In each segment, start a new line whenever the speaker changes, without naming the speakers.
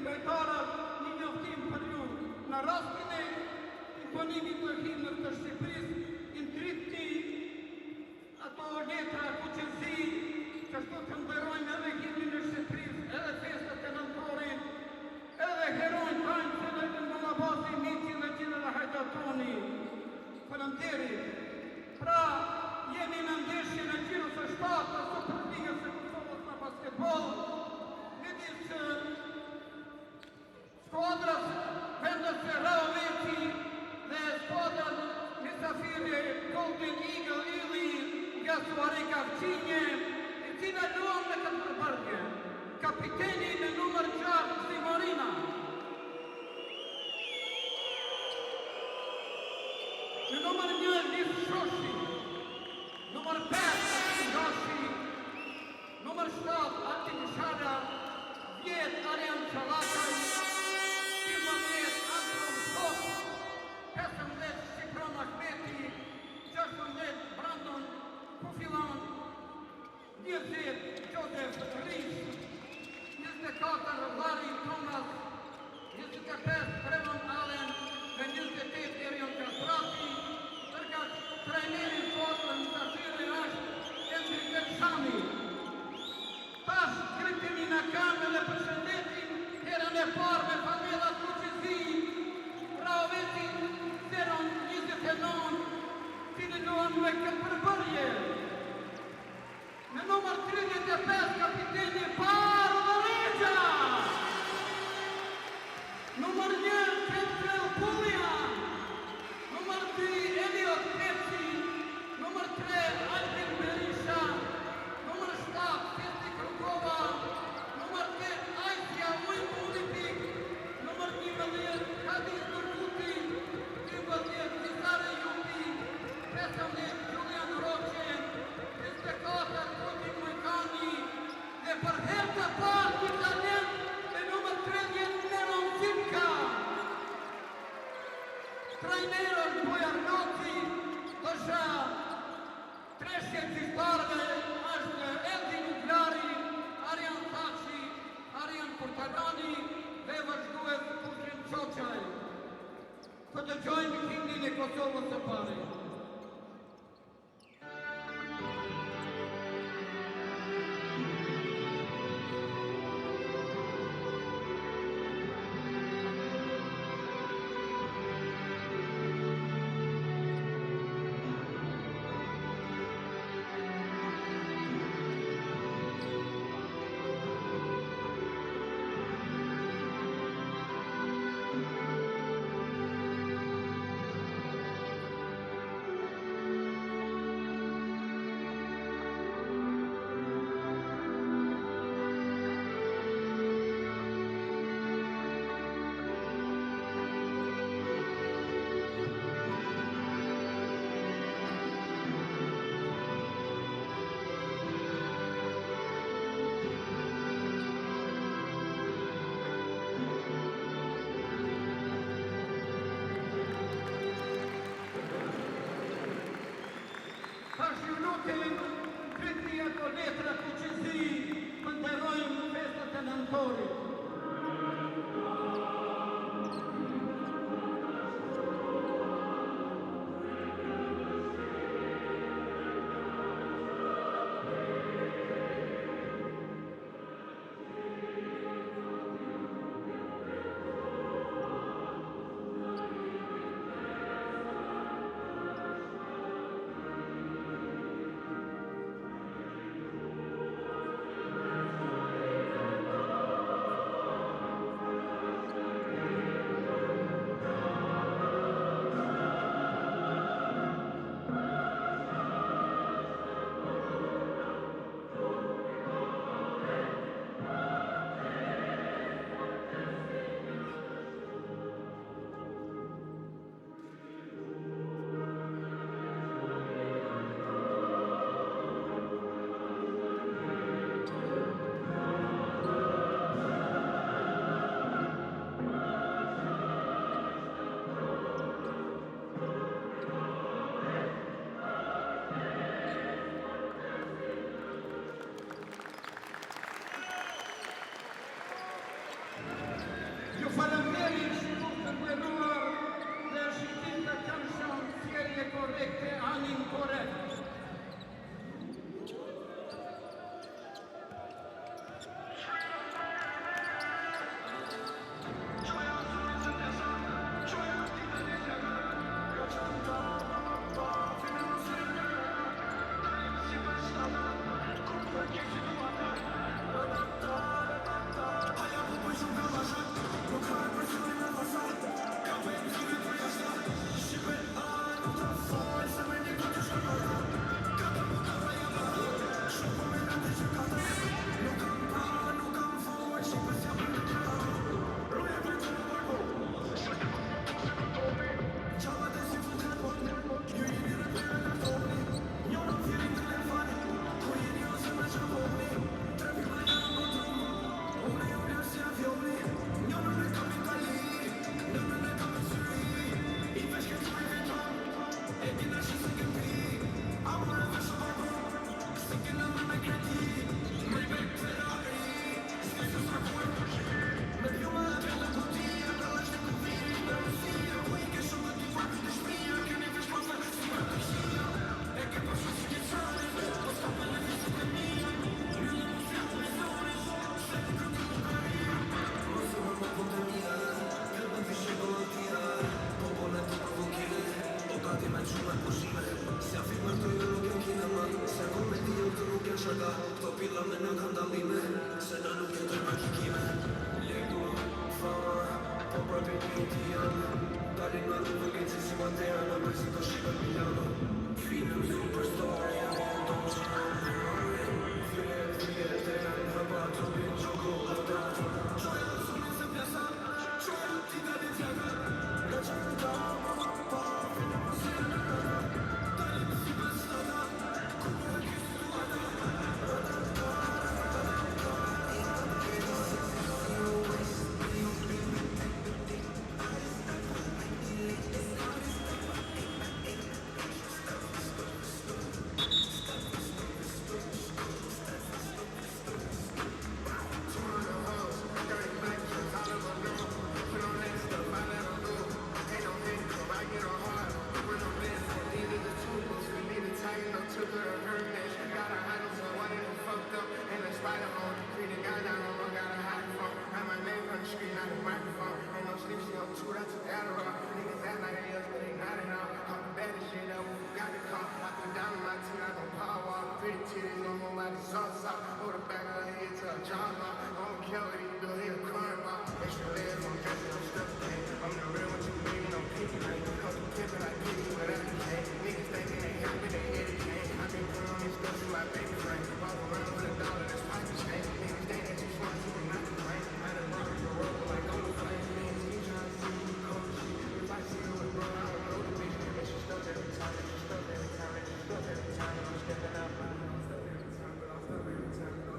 kryetarët, një njoftim për ju. Në rastin e imponimit të himnit të Shqipërisë, i ndritni ato letra kuqezi, që shto të ndërojnë edhe himnin e Shqipërisë, edhe festët e nëntorit, edhe herojnë tajnë që në Mullabazi, Miqi dhe Gjile dhe Hajdatoni. Faleminderit. Pra, jemi në ndeshjen e Gjirës së 7 të Superligës së Kosovës në basketbol, midis skuadrës vendase Raoveci dhe skuadrës Misafiri Golden Eagle Ili nga Suarika Fqinje, e cila luan në këtë përbërgje. Kapiteni me numër 6 Simorina. Në numër 1 Lis Shoshi, numër 5 Atin Gashi, numër 7 Atin Shala, 10 Arjan Qalakaj, 15 Anton Shok, 15 Shqipron Ahmeti, 16 Brandon Kufilan, 20 Josef Rish, 24 Larry Thomas, 25 Trevon Allen dhe 28 Erion Kastrati, tërka trajneri sotën të atyre është Endrik Elshami. Tash kritimi në kamë dhe përshëndetin herën e parë me famelat kuqezi, Raoveci 0-29, cili luan me këtë përbërje. Me numër 35 kapiteni Paro Varegja. Numër 1 Kentrel Pullian. Numër 2 Eliot Pepsi. Numër 3 Albin Berisha. Numër 7 Festi Krukova. Numër 8 Aisja Ujpulipik. Numër 11 Hadis Turkuti. 12 Tisare Jupi. 15 Julian Roqe. 24 Putin Mujkani. Dhe për herë të parë një talent e numër 30 Neron Zimka. Trajnerën Bojar Noci, është treshje gjyqtarëve, është Eldi Nuklari, Arjan Thaçi, Arjan Kurtalani dhe vazhdues Kushin Çoçaj. Të dëgjojmë himnin e Kosovës së pare.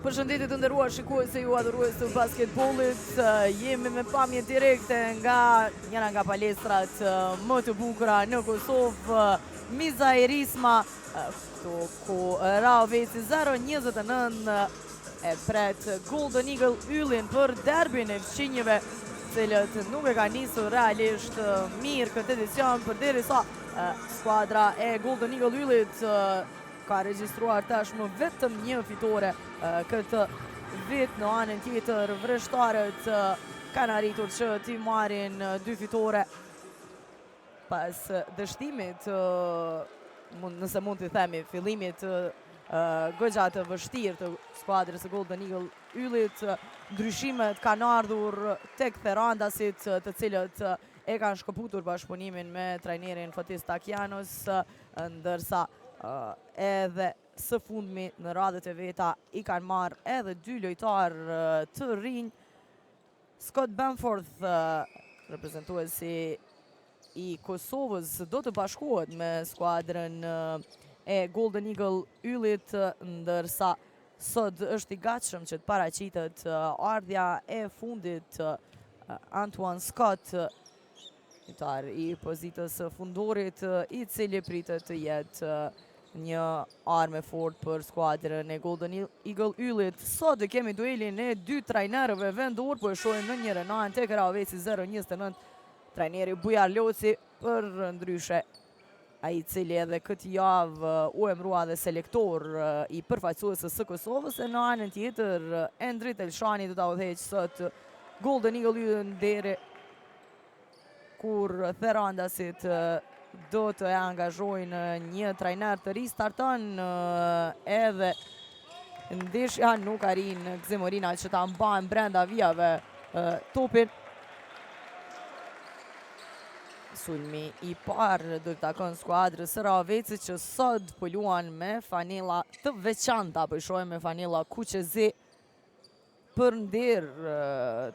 Përshëndetje të nderuar shikuese ju adhurues të basketbollit, jemi me pamje direkte nga njëra nga palestrat më të bukura në Kosovë, Miza e Risma, këtu ku Raveci 0-29 e pret Golden Eagle Yllin për derbin e fqinjeve, cilët nuk e ka nisur realisht mirë këtë edicion, përderisa skuadra e Golden Eagle Yllit ka regjistruar tashmë vetëm një fitore këtë vit. Në anën tjetër, vreshtarët kanë arritur që t'i marrin 2 fitore pas dështimit, nëse mund të themi, fillimit goxha të vështirë të skuadrës së Golden Eagle Yllit. Ndryshimet kanë ardhur tek therandasit, të cilët e kanë shkëputur bashkëpunimin me trajnerin Fatis Takianos, ndërsa edhe së fundmi në radhët e veta i kanë marrë edhe 2 lojtarë të rinj. Scott Bamforth, reprezentuesi i Kosovës, do të bashkohet me skuadrën e Golden Eagle Yllit, ndërsa sot është i gatshëm që të paraqitet ardhja e fundit Antoine Scott, lojtar i pozitës fundorit, i cili pritet të jetë një armë fort për skuadrën e Golden Eagle Yllit. Sot kemi duelin e 2 trajnerëve vendor, po e shohim në njërin anë tek Raveci 0-29 trajneri Bujar Loci, për ndryshe ai i cili edhe këtë javë u emërua dhe selektor i përfaqësuesës së Kosovës, e në anën tjetër Endrit Elshani do ta udhëheq sot Golden Eagle Yllin deri kur therandasit do të angazhojnë një trajner të ri. Starton edhe ndeshja, nuk arrin Gzemorina që ta mbajnë brenda vijave topin. Sulmi i parë do të takon skuadrës së Ravecit, që sot po luan me fanella të veçanta, po i shohim me fanella kuqezi për nder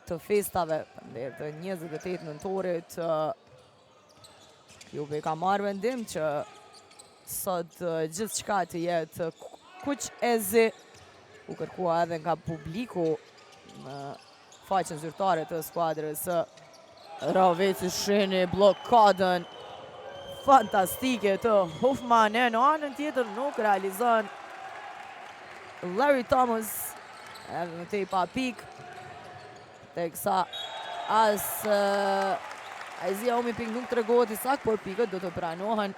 të festave, për nder të 28 nëntorit. Juve ka marrë vendim që sot gjithçka të jetë kuqezi, u kërkua edhe nga publiku në faqen zyrtare të skuadrës Raveci. Shihni blokadën fantastike të Hoffman, në anën tjetër nuk realizon Larry Thomas edhe në tej pa pik, teksa as Aizia Omi pik nuk të regohet i sak, por pikët do të pranohen.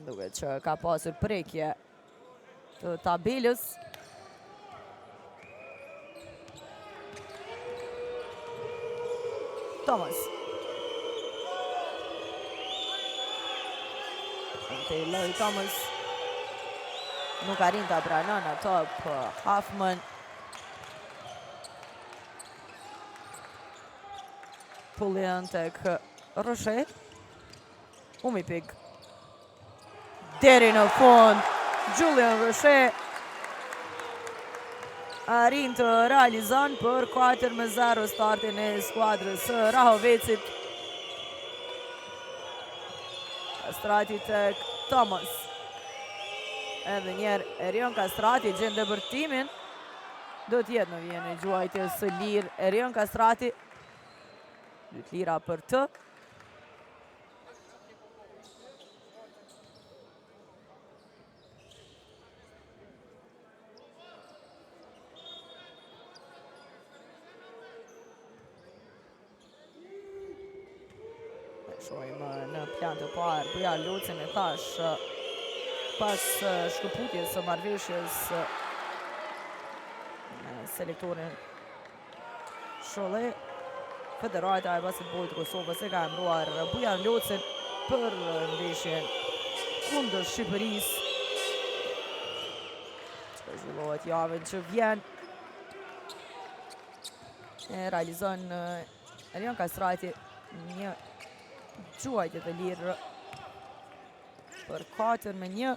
Duke që ka pasur prekje të tabelës. Thomas. Larry Thomas Nuk arrin ta pranon ato Hoffman. Pullian tek Roche. Umi pik. Deri në fund, Julian Roche arrin të realizon për 4-0 startin e skuadrës së Rahovecit. Kastrati tek Thomas. Edhe njerë Erion Kastrati gjen depërtimin. Do t'jetë në vjen e gjuajtjes së lirë Erion Kastrati. 2 lira për të. Shojmë në plan të parë, Bujar Lucin e thash pas shkëputjes së marrëveshjes me selektorin Sholle, Federata e Basketbollit të Kosovës e ka emëruar Bujar Lucin për ndeshjen kundër Shqipërisë, që zhvillohet javën që vjen. E realizon Erion Kastrati një gjuajtje të lirë për 4-1.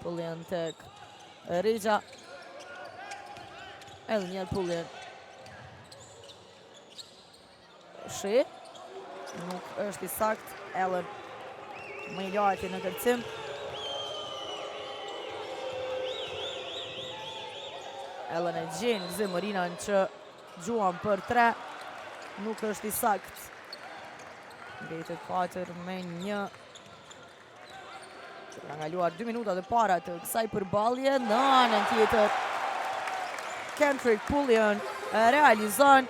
Pullian tek Rixha. Edhe njerë Pullian. Shi. Nuk është i sakt. Ellen më i larti në kërcim. Ellen e gjenë Zemorinan që gjuan për 3. Nuk është i sakt. Mbetet 4-1. Ka ngaluar 2 minutat e para të kësaj përballje. Në anën tjetër, Kendrick Pullian realizon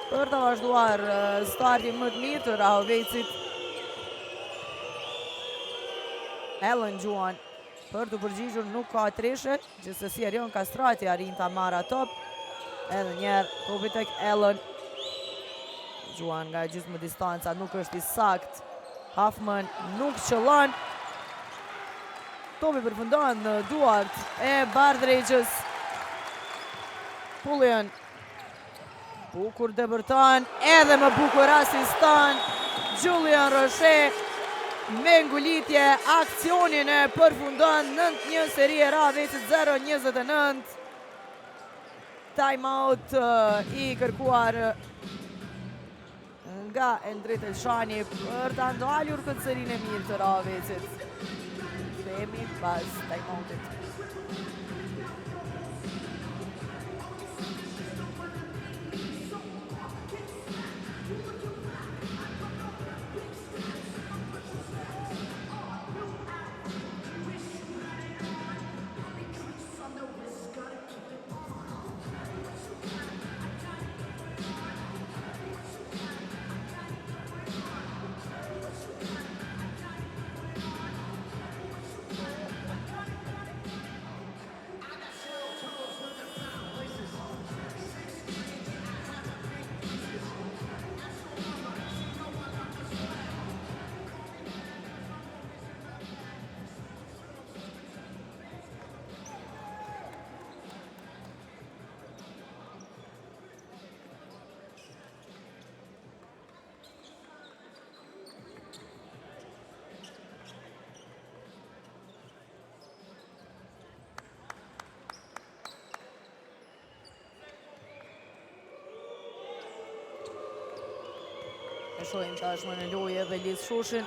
për të vazhduar startin më të mirë të Rahovecit. Ellen gjuan për të përgjigjur, nuk ka treshe, gjithsesi Erion Kastrati arrin ta marrë top. Edhe njerë topi tek Ellen. Gjuan nga gjysmë distanca, nuk është i sakt. Hoffman nuk qëllon. Topi përfundon në duart e Bardregjës. Pullian. Bukur debërton, edhe më bukur asiston. Julian Roche me ngulitje aksionin e përfundon 9-1 seri e Rahovecit 0-29. Timeout i kërkuar nga Endrit Elshani për të ndalur këtë serinë e mirë të Rahovecit. Themi pas timeoutit. E shohim tashmë në lojë edhe Liz Shushin,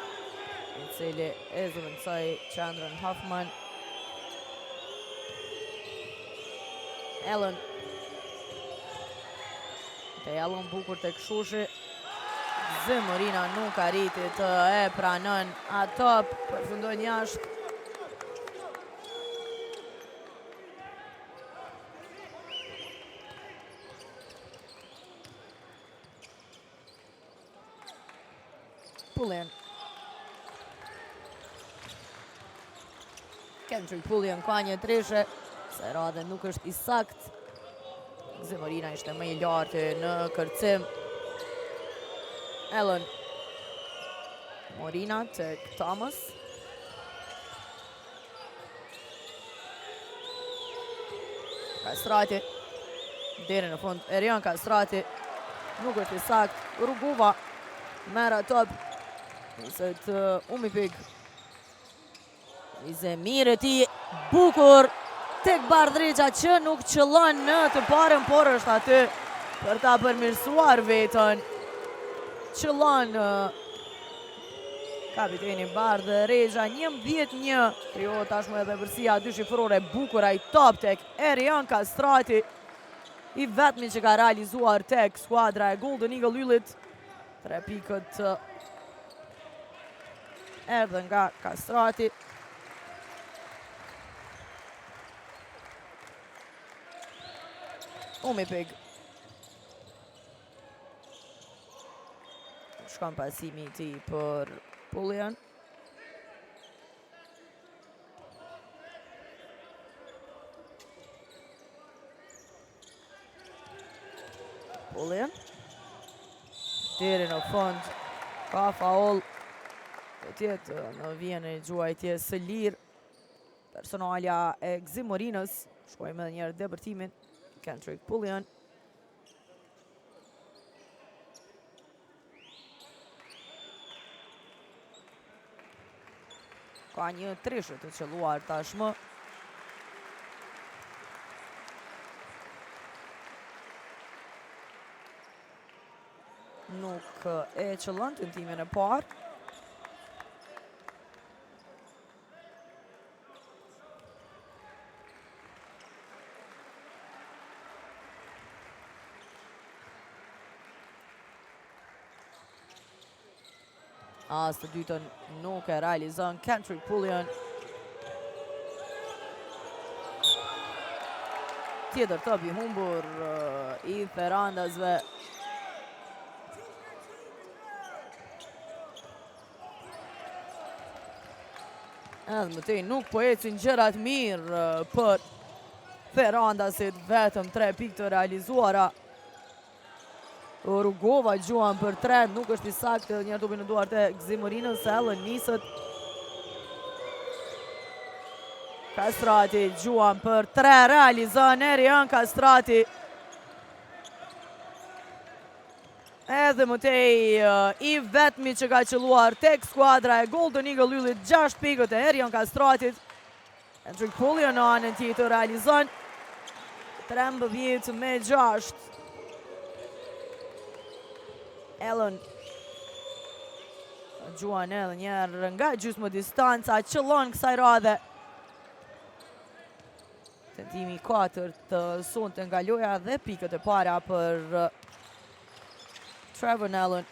i cili e zëvendësoi qendrën Hoffman. Ellen. Te Ellen bukur tek Shushi. Zemorina nuk arriti të e pranon ato, përfundon jashtë. Pullian. Kendrick Pullian ka një treshe, se radhe nuk është i sakt. Zemorina ishte më i lartë në kërcim. Ellen. Morina tek Thomas. Kastrati. Deri në fund, Erion Kastrati. Nuk është i sakt. Rugova. Mera top. Niset Umipik. Ize mirë e ti. Bukur. Tek Bardriqa që nuk qëllon në të parën, por është aty për ta përmirësuar vetën. Qëllon kapiteni Bardriqa. 11-1. Krijohet tashmë edhe vërsia dy shifrore. Bukur ai top tek Erion Kastrati. I vetmi që ka realizuar tek skuadra e Golden Eagle Yllit. 3 pikët erdhën nga Kastrati. Umipik. Shkon pasimi i tij për Pullian. Pullian. Deri në fund. Ka faul. Do tjetë në vjen e gjuajtje së lirë. Personalja e Gzimorinës. Shkojmë edhe njerë debërtimin. Kendrick Pullian. Ka një trishë të qëlluar tashmë. Nuk e qëllon të timin e parë. As të dytën nuk e realizon Kendrick Pullian. Tjetër top i humbur i Ferrandasve. Edhe mëtej nuk po ecin gjërat mirë për Ferrandasit, vetëm 3 pikë të realizuara. Rugova gjuan për 3, nuk është i saktë, edhe njerë tupin në duart e Gzimorinës, Ellen nisët. Kastrati gjuan për 3, realizon Erion Kastrati. Edhe mëtej i vetmi që ka qëlluar tek skuadra e Golden Eagle Yllit, 6 pikët e Erion Kastratit. Kendrick Pullian në anën tjetër realizon 13-6. Ellen gjuan edhe njerë nga gjysmë distanca, qëllon kësaj radhe. Tentimi 4 të sonte nga loja dhe pikët e para për Trevor Allen.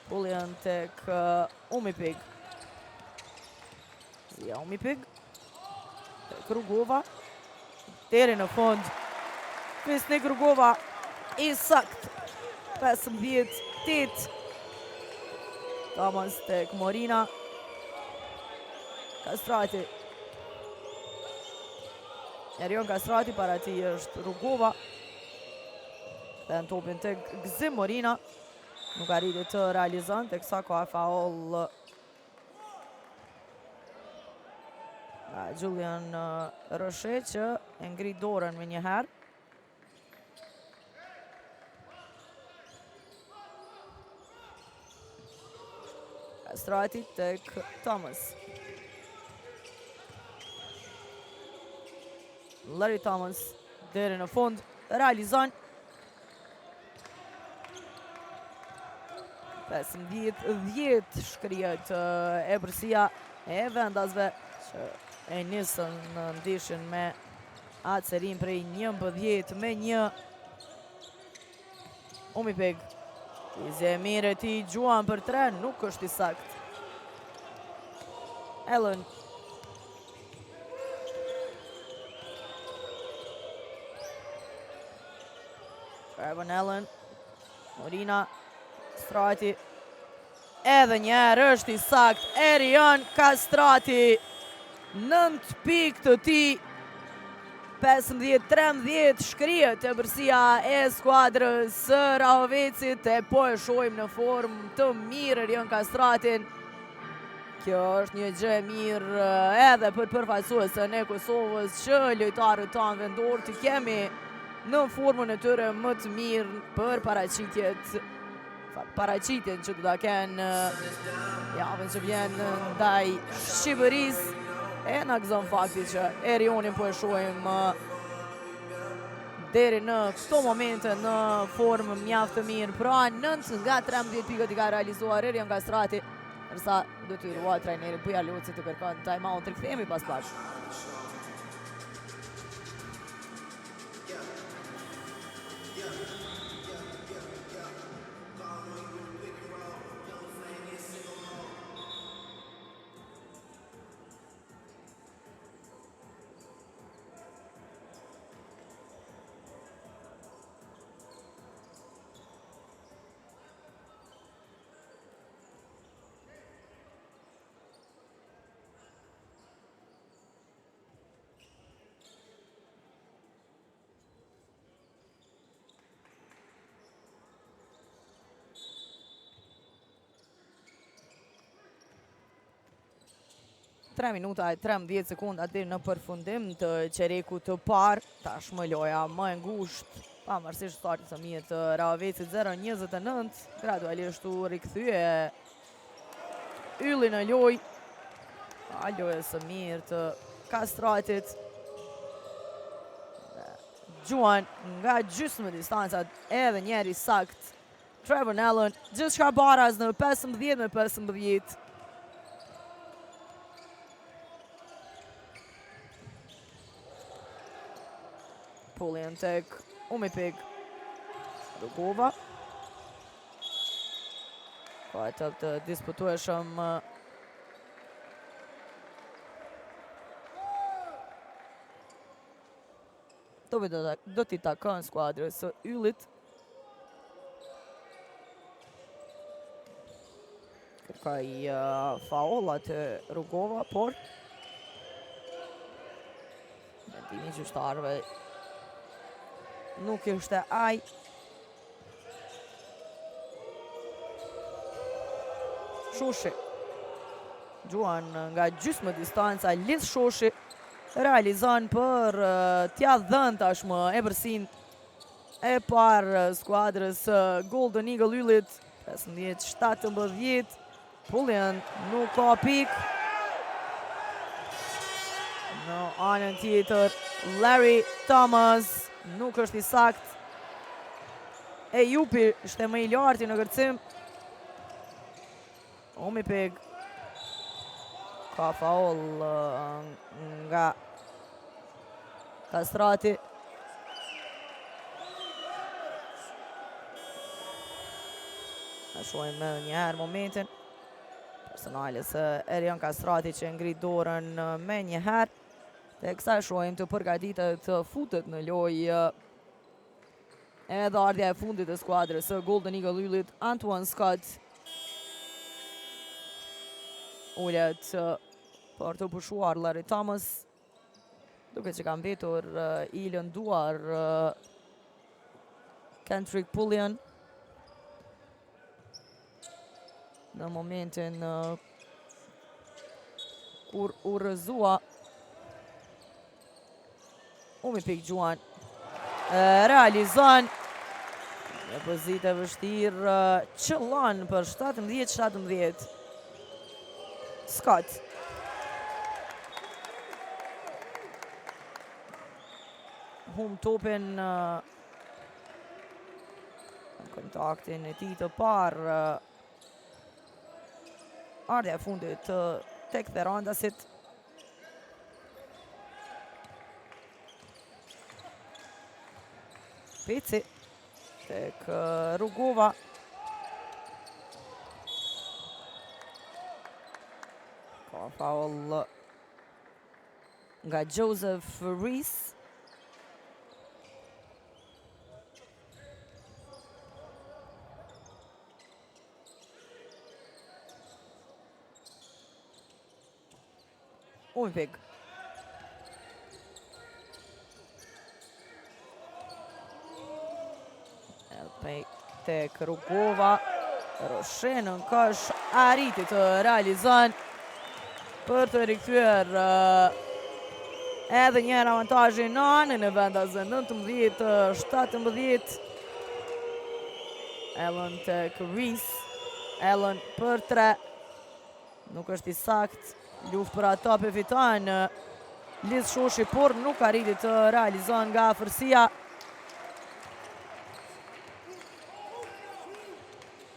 Pullian tek Umipik. Zia Umipik. Tek Rugova. Deri në fund. Fisnik Rugova i sakt. 15-8. Thomas tek Morina. Kastrati. Erion Kastrati, para ti është Rugova. Dhe në topin tek Gzimorina. Nuk arriti të realizon, tek sa ka faul Julian Roche që e ngri dorën me njëherë. Kastrati tek Thomas. Larry Thomas deri në fund realizon 15-10 shkrihet e përsia e vendasve që e nisën në ndishën me atë serin prej 11-1. Umipik. Zemire ti gjuan për 3, nuk është i sakt. Ellen. Trevor Allen. Morina. Kastrati. Edhe njerë është i sakt. Erion Kastrati. 9 pikë të ti. 15-13 shkrihet e bërësia e skuadrës së Rahovecit, e po e shojmë në formë të mirë Erion Kastratin. Kjo është një gjë e mirë edhe për përfaqësuesën e Kosovës që lojtarët tanë vendor të kemi në formën e tyre më të mirë për paraqitjen që do ta kenë javën që vjen ndaj Shqipërisë. E na gëzon fakti që Erionin po e shohim deri në këto momente në formë mjaft të mirë. Pra 9 nga 13 pikët i ka realizuar Erion Kastrati, ndërsa detyrua trajneri Buja Luci të kërkon time-out. Rikthehemi pas pak. Tre minuta e 13 sekunda deri në përfundim të çerekut të parë. Tashmë loja më e ngushtë, pavarësisht startit të mirë të Ravecit 0-29, gradualisht u rikthye ylli në lojë. Lojës së mirë të Kastratit. Gjuan nga gjysmë distancat edhe njeri sakt. Trevor Allen, gjithçka baraz në 15-15. Pullian tek Umipig. Rugova. Ka të disputueshëm topi do t'i takon skuadrës së yllit. Kërkoj faullat e Rugova, por mendimi i gjyqtarëve nuk ishte ai. Shoshi. Gjuan nga gjysmë distanca, Liz Shoshi realizon për t'ja dhënë tashmë epërsin e parë skuadrës Golden Eagle yllit. 15-17. Pullian nuk ka pik. Në anën tjetër, Larry Thomas nuk është i sakt. Jupi ishte më i larti në kërcim. Umipig ka faul nga Kastrati. Ne shohim edhe një herë momentin personales Erion Kastrati që ngrit dorën me një herë. Teksa shohim të përgatitet të futet në lojë edhe ardhja e fundit e skuadrës së Golden Eagle yllit, Antoine Scott. Ullet për të pushuar Larry Thomas, duke që kam mbetur i lënduar Kendrick Pullian në momentin kur u rrëzua. Umipig Gjuan realizon në pozitë e vështirë, qëllon për 17-17. Scott. Hum topin në kontaktin e tij të parë. Ardhja e fundit tek Therandasit. Peci tek Rugova. Ka faul nga Joseph Reese. Umipig. Tek Rugova. Roshenën kësh arriti të realizon për të rikthyer edhe një avantazhin në anën e vendasve 19-17. Allen tek Reese. Allen për 3. Nuk është i sakt. Luftë për ata për fiton Liz Shoshi, por nuk arriti të realizon nga afërsia.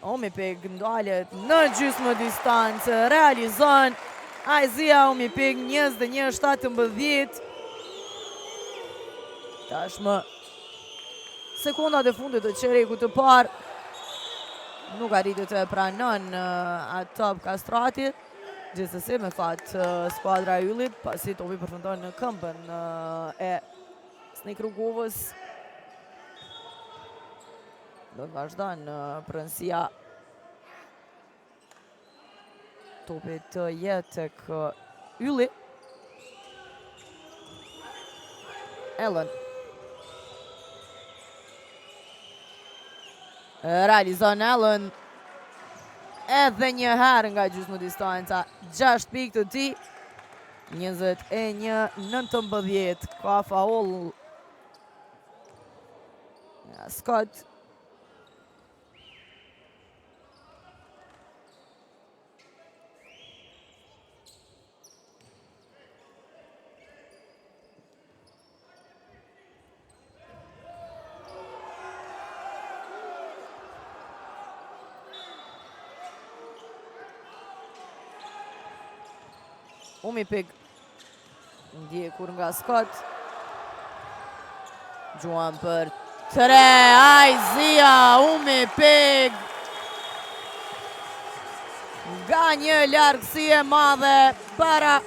Omipik ndalet në gjysmë distancë, realizon Aizia Omipik 21-17. Tashmë sekondat e fundit të çerekut të parë nuk arriti të pranon atë top kastratit. Gjithsesi me fat skuadra e Yllit pasi topi përfundon në këmbën e Snik Rugovës. Do të vazhdon pronësia. Topi të jetë tek Ylli. Allen realizon Allen edhe një herë nga gjysmë distanca. 6 pikë të tij. 21-19. Ka faul Scott. Omipik ndjekur nga Scott. Gjuan për 3. Aizia Omipik nga një largësi e madhe para.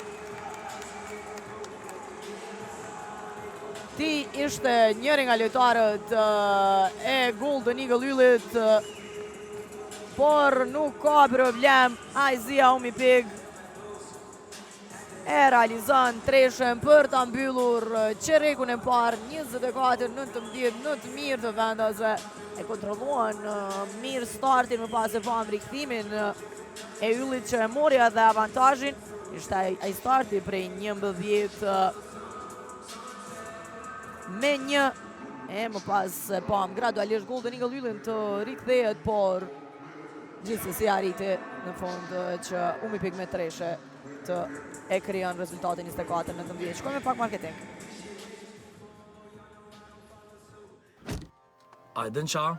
Ti ishte njëri nga lojtarët e Golden Eagle Yllit, por nuk ka problem. Aizia Omipik e realizon treshën për të mbyllur çerekun e parë. 24-19 në të mirë të vendasve. E kontrolluan mirë startin, më pas e pam rikthimin e Yllit që e mori edhe avantazhin. Ishte ai starti prej 11-1 e më pas e pam gradualisht Golden Eagle Yllin të rikthehet, por gjithsesi arriti në fund që Omipik me treshe të e krijon rezultatin 24-19. Shkojmë pak marketing.
Aiden qa,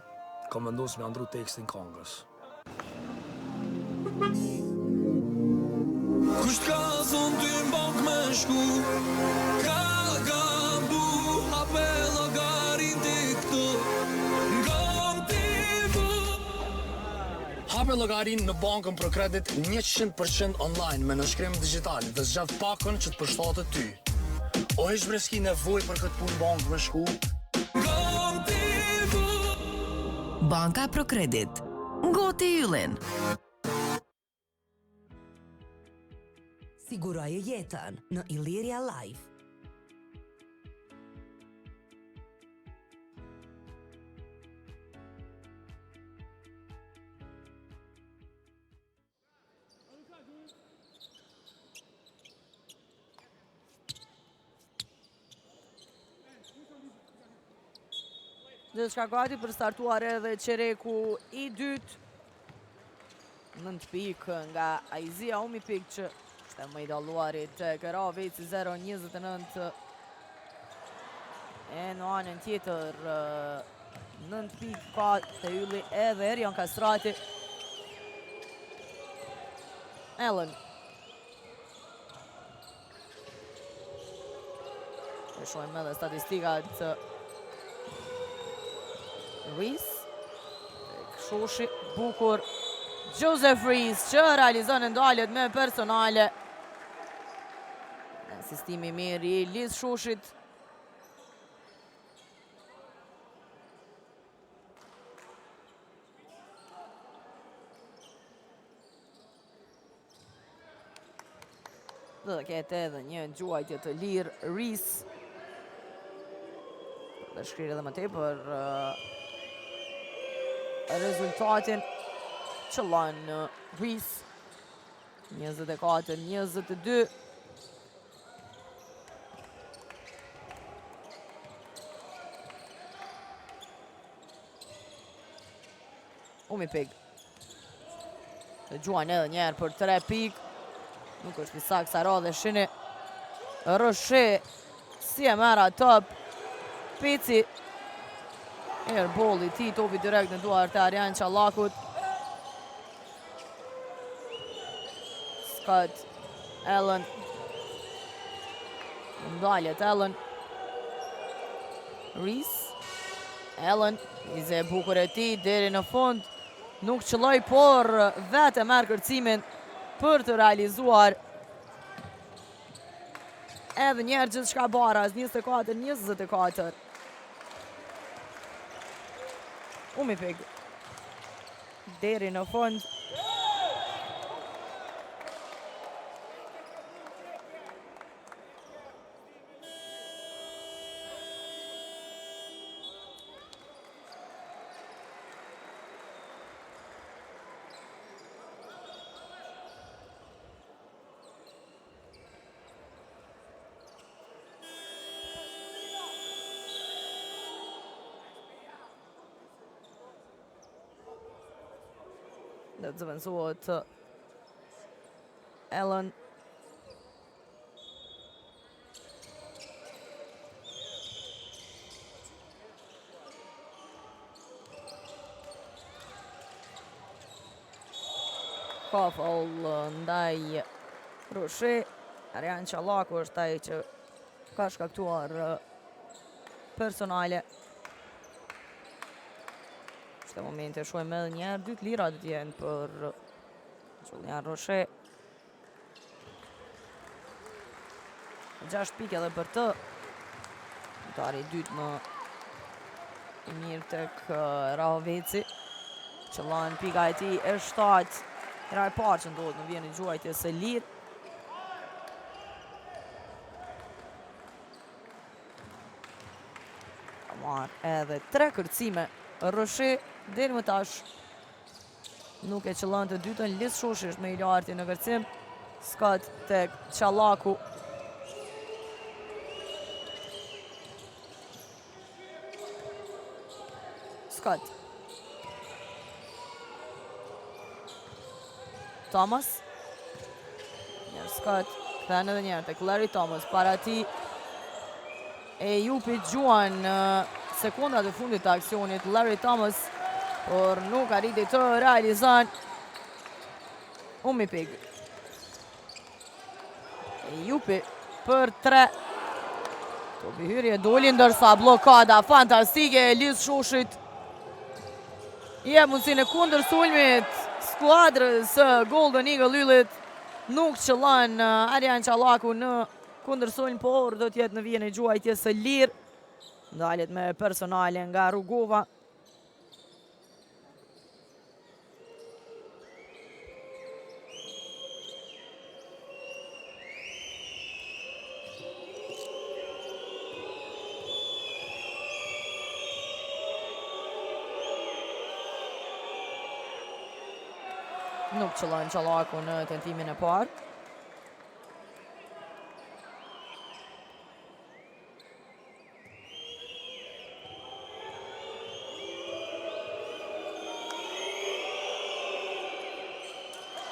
kam vendosur me ndru tekstin këngës. Kusht ka zonë ty m'bank me shku, ka gambu, hape llogarin TikTok, ngam tivu. Hape llogarin në bankën për kredit 100% online me nënshkrim digital dhe zgjat pakën që të përshtatet ty. O heq breski nevoj për këtë punë bank me shku, ngam tivu.
Banka Procredit. Ngoti Yllin.
Siguroje jetën në Illyria Life.
Gjithçka gati për startuar edhe çereku i dytë. 9 pikë nga Aizia Omipik që ishte më i dalluarit tek Raveci 0-29. E në anën tjetër 9 pikë ka te Ylli edhe Erjan Kastrati. Allen. E shohim edhe statistikat Reese, Shoshi, bukur Joseph Reese që realizon ndaljet me personale. Asistimi mirë i Liz Shoshit. Dhe ketë edhe një gjuajtje të lirë Reese. Dhe shkrirë edhe më tepër rezultatin qëllon Reese. 24-22. Umi Pig. Të gjuan edhe njerë për 3 pik. Nuk është një sak sa radhe shini. Roshe. Si e mera top. Pici. Airball i ti, topi direkt në duar të Arjan Qallakut. Scott. Allen. Ndaljet Allen. Reese. Allen. Ize e bukur e ti, deri në fund. Nuk qëlloj, por vetë e merë kërcimin për të realizuar. Edhe njerë gjithë shka baraz, 24-24. Umi Pig. Deri në fund. Dhe të zëvendësohet Allen. Ka foul ndaj Roshe. Arjan Qallaku është ai që ka shkaktuar personale. Në momente shojmë edhe njerë, 2 lira të tjenë për Julian Roshe. 6 pike edhe për të. Tari dytë më i mirë tek Rahoveci. Qëllan pika e ti e 7. Era e parë që ndodhë në vjen i gjuajtje se lirë. Ka marrë edhe 3 kërcime Roshe. Deri më tash nuk e qëllon të dytën. Lis Shoshi është me i larti në kërcim. Scott tek Qallaku. Scott. Thomas. Njerë Scott. Këthen edhe njerë tek Larry Thomas. Para ti e jupi gjuan sekundat e fundit të aksionit Larry Thomas, por nuk arriti të realizan. Umi Pig. E jupi për 3. Topi hyrje doli, ndërsa blokada fantastike e Lis Shoshit. Je mundësin e kundër sulmit skuadrës Golden Eagle Yllit. Nuk qëllan Arjan Qallaku në kundër sulm, por do t'jetë në vjen e gjuajtje së lirë. Ndaljet me personale nga Rugova. Nuk qëllon Qallaku në tentimin e parë.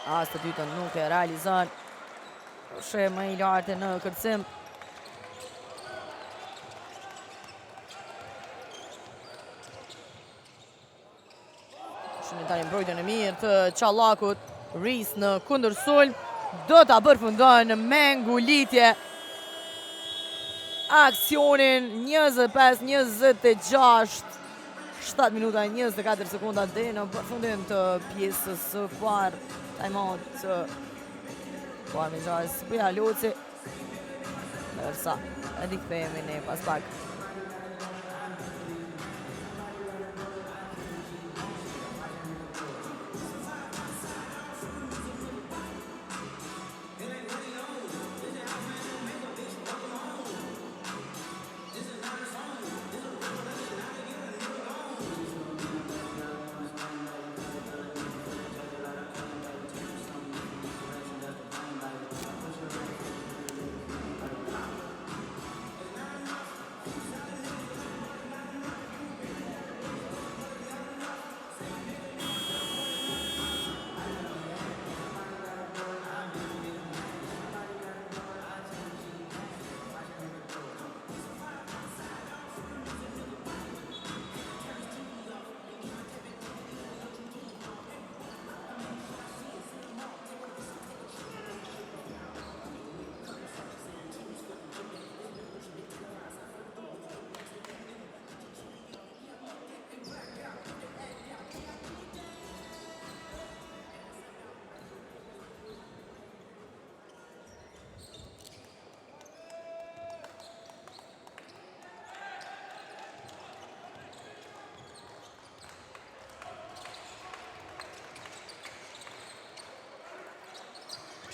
As të dytën nuk e realizon. Roshe më i lartë në kërcim. Shumë tani mbrojtjen e mirë të Qallakut. Reese në kundër sulm. Do ta përfundon me ngulitje aksionin. 25-26. 7 minuta e 24 sekunda dhe në përfundim të pjesës së parë. Time-out po me gjajës Buja Loci. Nërsa e dikthehemi ne pas pak.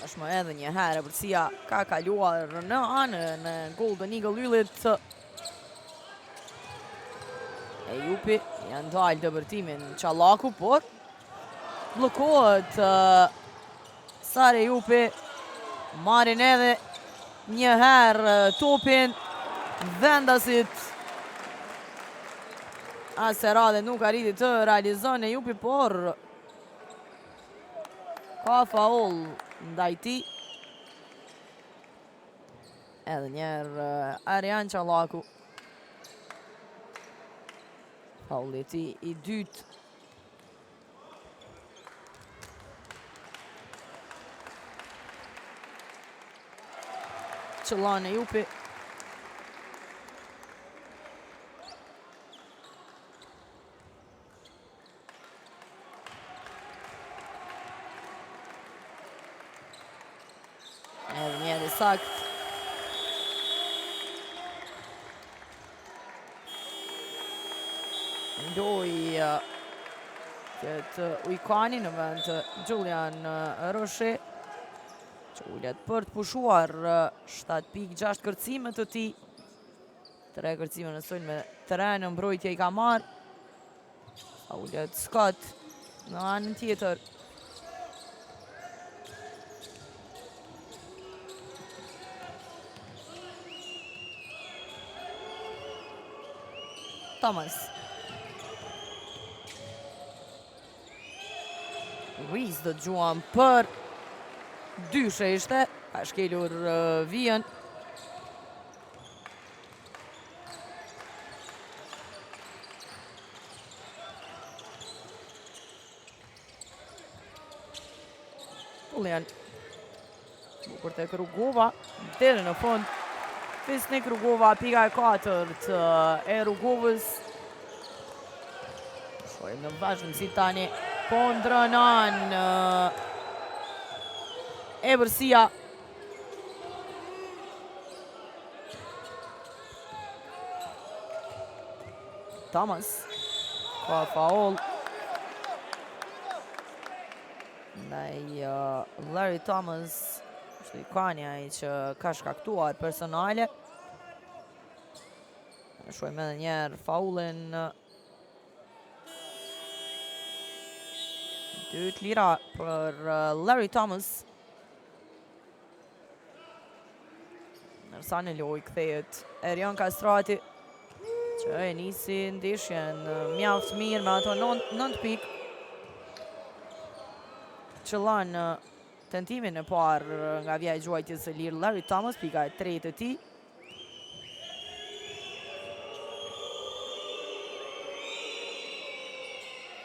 Tashmë edhe një herë Epërsia ka kaluar në anën e Golden Eagle Yllit. Ejupi janë dalë dëbërtimin Qallaku, por blokohet Sare Ejupi. Marin edhe një herë topin vendasit. Aserade nuk arriti të realizon Ejupi, por ka faul ndaj tij. Edhe njerë Arjan Qallaku. Fauli i tij i dytë. Qëllan Ejupi. Edhe njerë i sakt. Ndoj këtë Ujkani në vend të Julian Roshe, që ullet për të pushuar 7.6 kërcime të tij. 3 kërcime në sulm me 3 në mbrojtje i ka marrë. Ullet Scott në anën tjetër. Thomas. Reese do gjuan për dyshe ishte, ka shkelur vijën. Julian. Bukur tek Rugova, deri në fund. Fisnik Rugova, pika e 4 e Rugovës. Shojmë në vazhdimsi tani po ndrënon Epërsia. Thomas ka faul ndaj Larry Thomas. Është Ujkani ai që ka shkaktuar personale. Shojmë edhe njerë faulin. 2 lira për Larry Thomas. Nërsa në loj kthehet Erion Kastrati, që e nisi ndeshjen mjaft mirë me ato 9 pikë. Qëllan tentimin e parë nga vija e gjuajtjes së lirë Larry Thomas, pika e 3 të tij.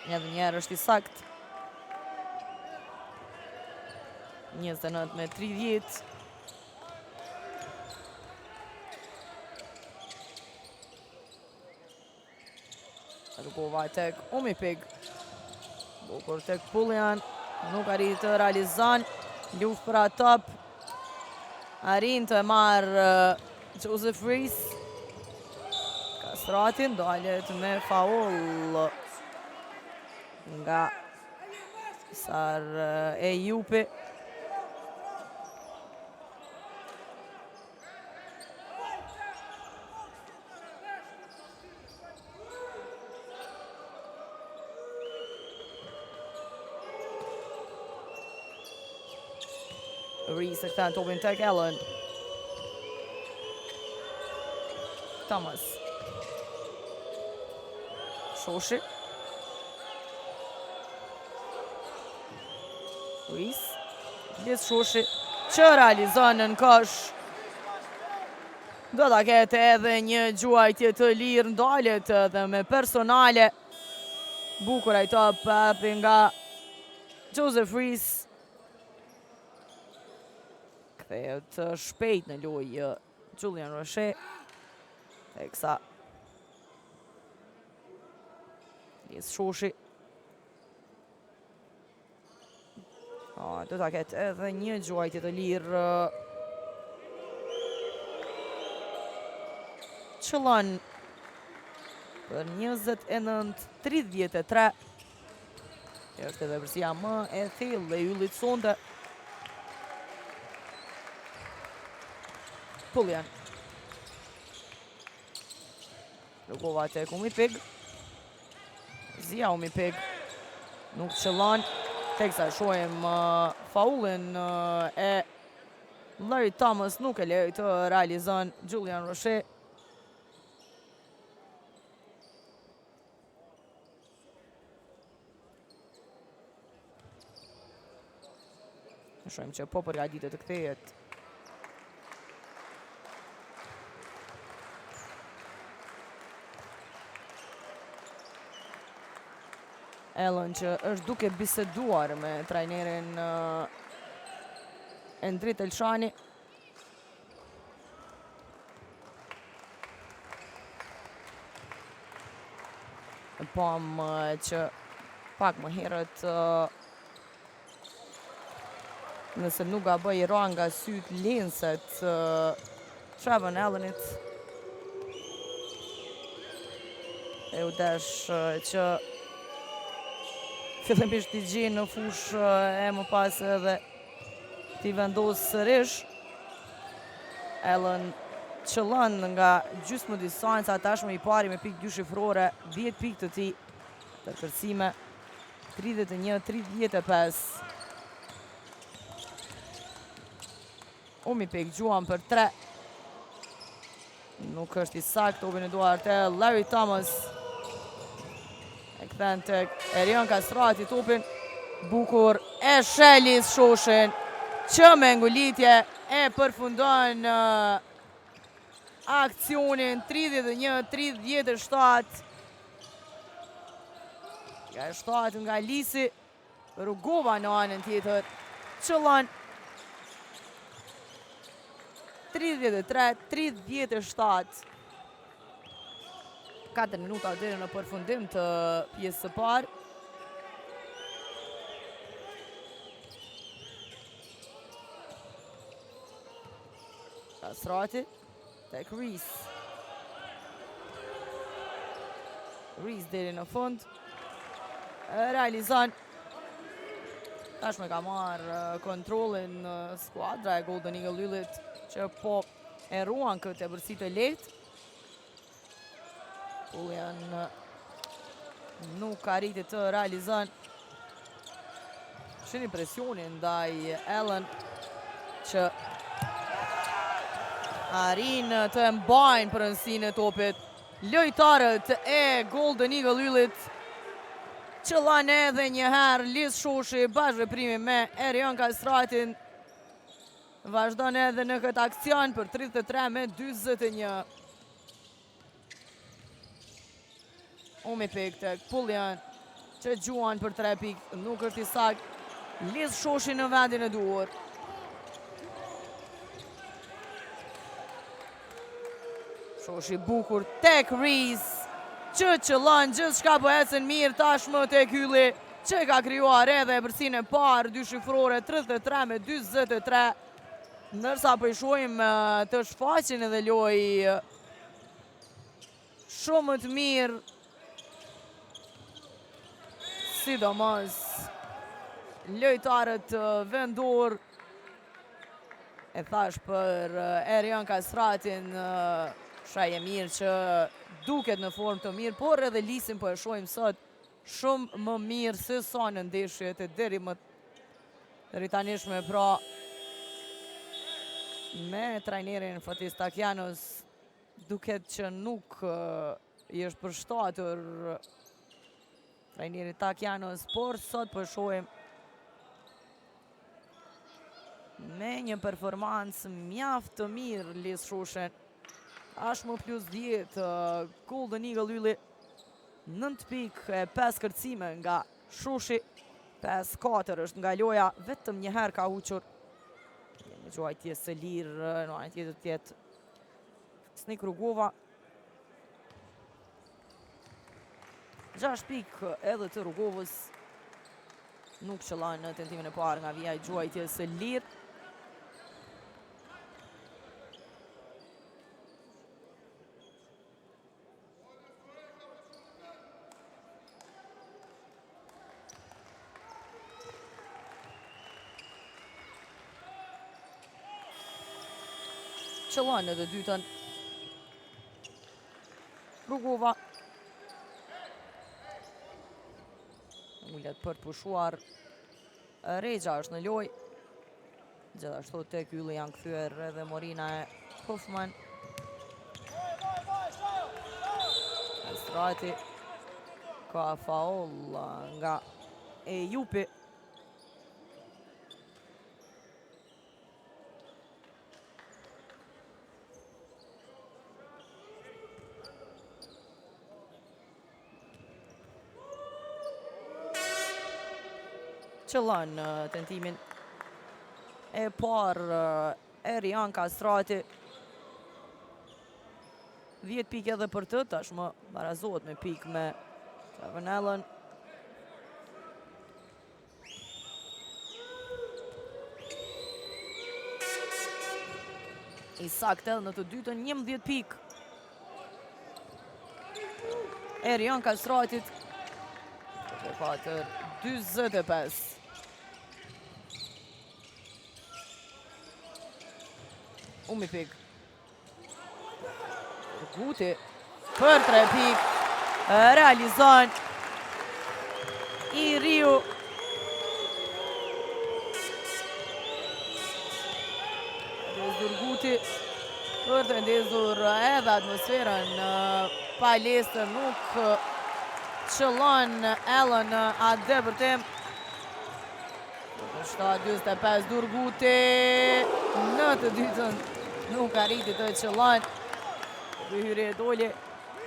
Edhe njerë është i sakt. 29-30. Rugova tek Umipig. Bukur tek Pullian. Nuk arrit të realizon. Luft për atop. Arrin të marrë Joseph Reese. Kastratin dalet me faul nga Sar Ejupi. Reese e këtan topin tek Allen. Thomas. Shoshi. Reese. Lidh Shoshi që realizon në kosh. Do ta ketë edhe një gjuajtje të lirë, ndalet edhe me personale. Bukur ai top nga Joseph Reese. Kthehet shpejt në lojë Julian Roshe. Teksa Lidh Shoshi. Do ta ketë edhe një gjuajtje të lirë. Qëllon për 29-33. Është edhe Epërsia më e thellë e yllit sonte. Pullian. Rugova tek Umi Pig. Zia Umi Pig. Nuk qëllon. Teksa shohim faulin e Larry Thomas nuk e lejoj të realizon Julian Roche. Shohim që po përgatitet të kthehet. Ellen që është duke biseduar me trajnerin Endrit Elshani. Pam që pak më herët nëse nuk gaboj i ra nga syt lenset Trevon Allenit. E u desh që fillimisht t'i gjenë në fush e më pas edhe t'i vendosë sërish. Allen qëllën nga gjysmë distanca, tashmë i pari me pikë 2 shifrore, 10 pikë të ti të kërcime, 31-35. Umi Pig gjuan për 3. Nuk është i sakt, topin e duart e Larry Thomas. E këthen të Erion Kastrati topin. Bukur e shelis Shoshin, që me ngulitje e përfundon aksionin 31-37. Nga 7 nga Lisi, Rugova në anën tjetër, qëllon 33-37. 4 minuta deri në përfundim të pjesës së parë. Kastrati tek Rees. Rees deri në fund. Realizon. Tashme ka marrë kontrollin skuadra e Golden Eagle Lullit, që po e ruan këtë ebërsi të lehtë. Pullian nuk arriti të realizon. Shini presionin ndaj Allen, që arrin të mbajnë përëndsinë e topit. Lojtarët e Golden Eagle Lullit qëllan edhe njëherë Liz Shoshi bashkëveprimi me Erion Kastratin. Vazhdon edhe në këtë aksion për 33-41. Umi Pig tek Pullian, që gjuan për 3 pikë, nuk është i sakt. Liz Shoshi në vendin e duhur. Shoshi bukur tek Rees, që qëllon gjithçka po ecën mirë tashmë tek Hylli, që ka krijuar edhe ebërsinë e parë 2 shifrore 33-43. Nërsa po i shohim të shfaqin edhe lojë shumë të mirë, sidomos lojtarët vendor. E thash për Erion Kastratin, shaj e mirë që duket në formë të mirë, por edhe Lisin po e shohim sot shumë më mirë se sa në ndeshjet e deri tanishme. Pra, me trajnerin Fatis Takianos duket që nuk i është përshtatur trajneri Takianos, por sot po shohim me një performancë mjaft të mirë Liz Shoshin. Ashmë plus 10, Golden Eagle Lulli 9 pikë e 5 kërcime nga Shoshi, 5-4 është nga loja, vetëm njëherë ka huqur. Në gjuajtje së lirë, në anën tjetër tjetë Snik Rugova. 6 pikë edhe të Rugovës, nuk qëllan në tentimin e parë nga vija i gjuajtje së lirë. qëllon në të dytën. Rugova. Ullet për të pushuar. Regja është në loj. Gjithashtu të kyli janë këthyër edhe Morina e Hoffman. Strati ka faul nga Ejupi. Qëllon tentimin e parë Erian Kastrati. 10 pikë edhe për të, tashmë barazohet me pikë me Trevor Allen. I saktë edhe në të dytën 11 pikë. Erian Kastratit. Të patër 25. Umi pik. Guti për 3 pik. Realizon i Riu. Ndezur Guti për të ndezur edhe atmosferën palestër. Nuk qëllon Allen atë depërtim. 7-25 Durguti në të dytën nuk arriti të qëllon. Hyrje e doli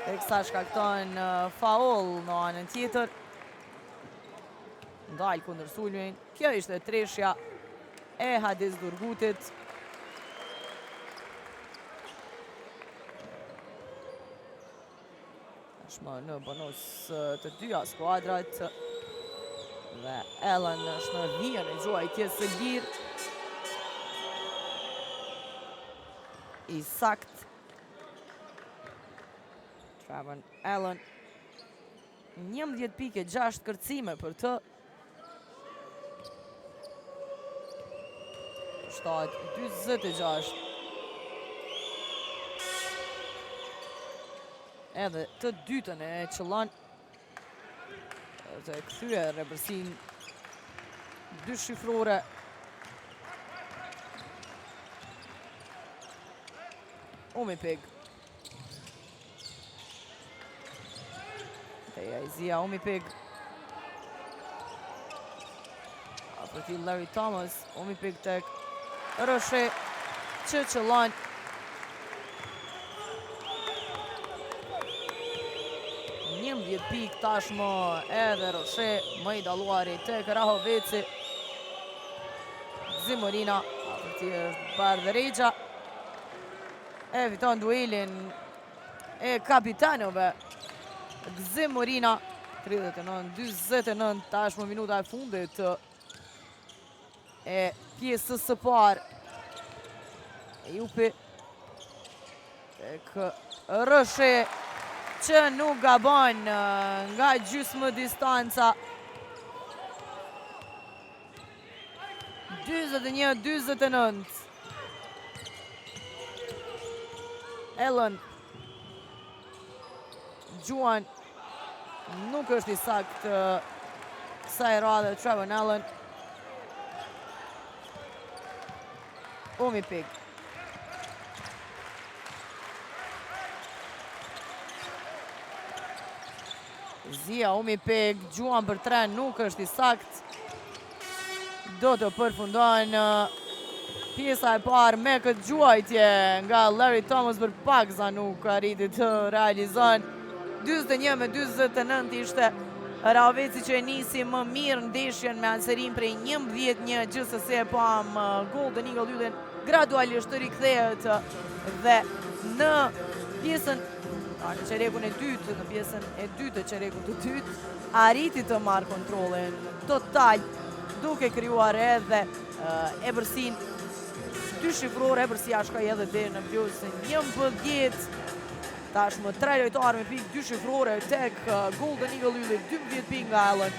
e kësa shkakton faul në anën tjetër. Ndalë kundër sulmin. Kjo ishte treshja e Hadis Durgutit. Tashmë në bonus të dyja skuadrat. Dhe Allen është në vijën e gjuajtjes së lirë. I sakt. Trevor Allen. 11 pike, 6 kërcime për të. 7-26. Edhe të dytën e qëllon. Të këthyër e bërsin 2 shifrore. Umi pik. Teja i zia Umi pik. Apërti Larry Thomas. Umi pik tek Roshe që qëllon. Pik tashmë edhe Roshe më i daluari tek Rahoveci. Zimorina apërti është bardhë Regja. E fiton duelin e kapitanove. Zimorina 39-29 tashmë minuta e fundit e pjesës së parë. Ejupi tek Roshe që nuk gabon nga gjysmë distanca. 21-29. Allen. Gjuan nuk është i sakt kësaj radhe Trevor Allen. Umi pik. Zia Umi pik, gjuan për 3, nuk është i sakt. Do të përfundon pjesa e parë me këtë gjuajtje nga Larry Thomas për paksa nuk arriti të realizon. 21-29 ishte Rahoveci që e nisi më mirë ndeshjen me ansërim prej 11-1, gjithsesi e pam Golden Eagle Yllin gradualisht të rikthehet dhe në pjesën në qerekun e dytë, në pjesën e dytë të qerekun të dytë, arriti të marrë kontrolin total, duke krijuar edhe e bërsin 2 shifrore, e bërsia shkaj edhe dhe në plusën 11, tashmë 3 lojtarë me pikë 2 shifrore tek Golden Eagle Yllin, 12 pikë nga Allen,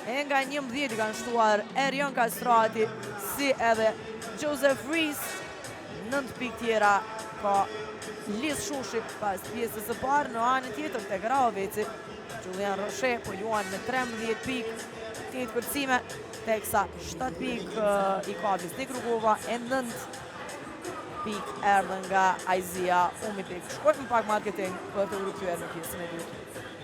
e nga 11 i kanë shtuar Erian Kastrati, si edhe Joseph Rees, 9 pikë tjera ka Lis Shushi pas pjesës së parë. Në anën tjetër tek Raovici, Julian Roche po luan me 13 pikë, 8 kërcime, teksa 7 pikë i ka Visnik Rugova e 9 pikë erdhën nga Aizia Umipik. Shkojmë pak marketing për të rikthyer në pjesën e dytë.